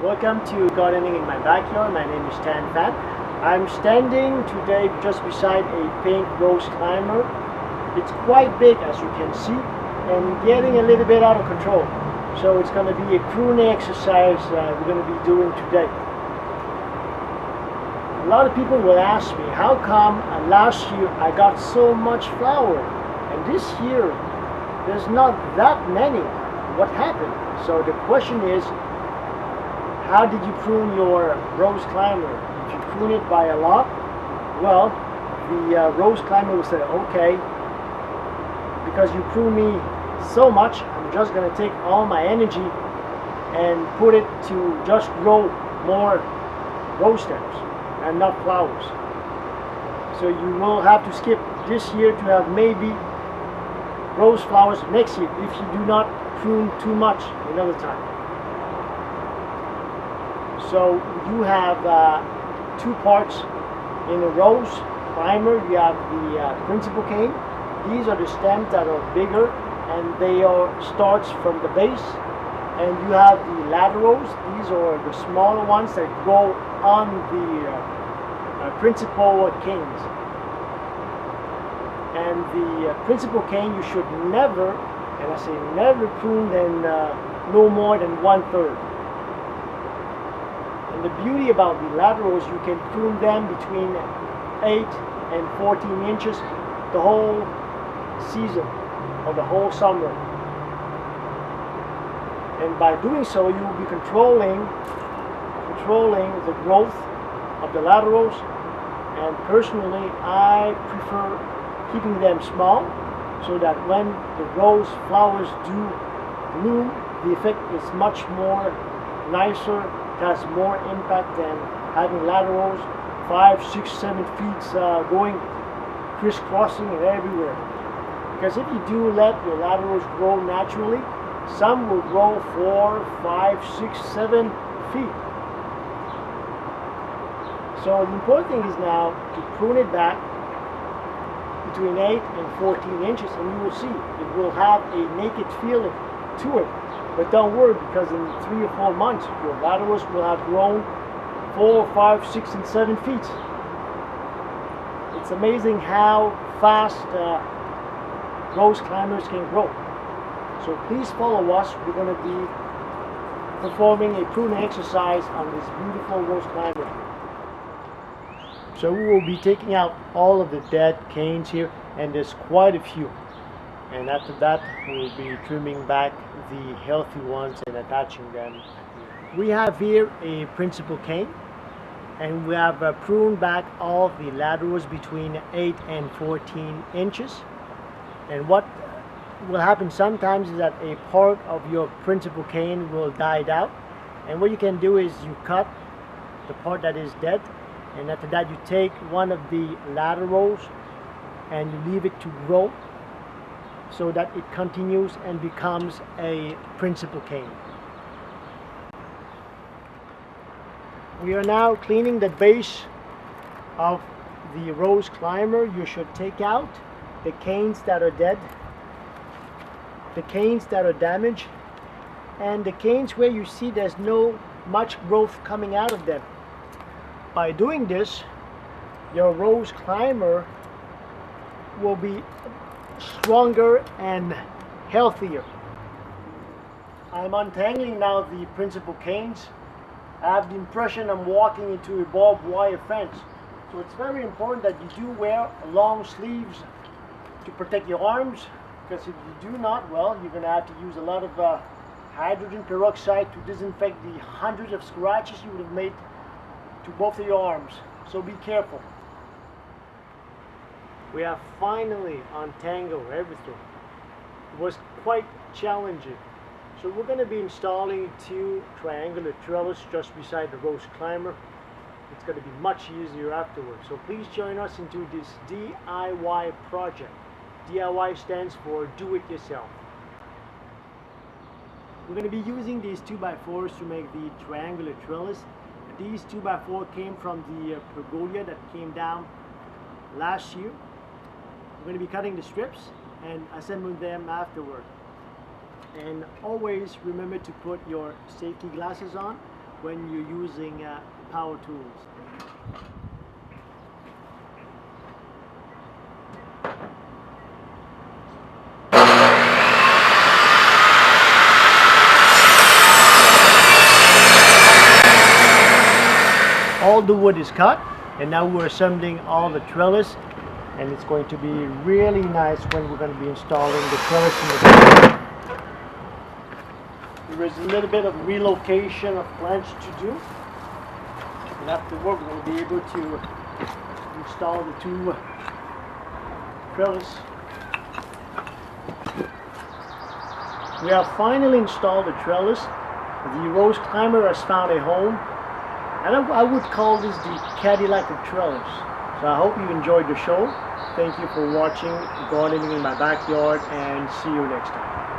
Welcome to Gardening in My Backyard. My name is Tan Fan. I'm standing today just beside a pink rose climber. It's quite big, as you can see, and getting a little bit out of control. So it's going to be a pruning exercise we're going to be doing today. A lot of people will ask me, how come last year I got so much flower and this year there's not that many? What happened? So the question is, how did you prune your rose climber? If you prune it by a lot, well, the rose climber will say, okay, because you prune me so much, I'm just going to take all my energy and put it to just grow more rose stems and not flowers. So you will have to skip this year to have maybe rose flowers next year if you do not prune too much another time. So you have two parts in a rose climber. You have the principal cane. These are the stems that are bigger and they are starts from the base. And you have the laterals. These are the smaller ones that go on the principal canes. And the principal cane you should never, and I say never, prune than no more than 1/3. And the beauty about the laterals, you can prune them between 8 and 14 inches the whole season or the whole summer. And by doing so, you will be controlling the growth of the laterals. And personally, I prefer keeping them small so that when the rose flowers do bloom, the effect is much more nicer. It has more impact than having laterals 5, 6, 7 feet going crisscrossing and everywhere. Because if you do let your laterals grow naturally, some will grow 4, 5, 6, 7 feet. So the important thing is now to prune it back between 8 and 14 inches, and you will see it will have a naked feeling to it. But don't worry, because in 3 or 4 months your laterals will have grown 4, 5, 6, and 7 feet. It's amazing how fast rose climbers can grow. So please follow us. We're going to be performing a pruning exercise on this beautiful rose climber. So we will be taking out all of the dead canes here, and there's quite a few. And after that, we'll be trimming back the healthy ones and attaching them. We have here a principal cane, and we have pruned back all of the laterals between 8 and 14 inches. And what will happen sometimes is that a part of your principal cane will die out. And what you can do is you cut the part that is dead, and after that you take one of the laterals and you leave it to grow so that it continues and becomes a principal cane. We are now cleaning the base of the rose climber. You should take out the canes that are dead, the canes that are damaged, and the canes where you see there's no much growth coming out of them. By doing this, your rose climber will be stronger and healthier. I'm untangling now the principal canes. I have the impression I'm walking into a barbed wire fence. So it's very important that you do wear long sleeves to protect your arms, because if you do not, well, you're going to have to use a lot of hydrogen peroxide to disinfect the hundreds of scratches you would have made to both of your arms. So be careful. We have finally untangled everything. It was quite challenging. So we're going to be installing 2 triangular trellis just beside the rose climber. It's going to be much easier afterwards. So please join us into this DIY project. DIY stands for do it yourself. We're going to be using these 2x4s to make the triangular trellis. These 2x4 came from the pergola that came down last year. We're going to be cutting the strips and assembling them afterward. And always remember to put your safety glasses on when you're using power tools. All the wood is cut, and now we're assembling all the trellis, and it's going to be really nice when we're going to be installing the trellis in the ground. There is a little bit of relocation of plants to do, and afterward we're going to be able to install the two trellis. We have finally installed the trellis. The rose climber has found a home, and I would call this the Cadillac of trellis. So I hope you enjoyed the show. Thank you for watching Gardening in My Backyard, and see you next time.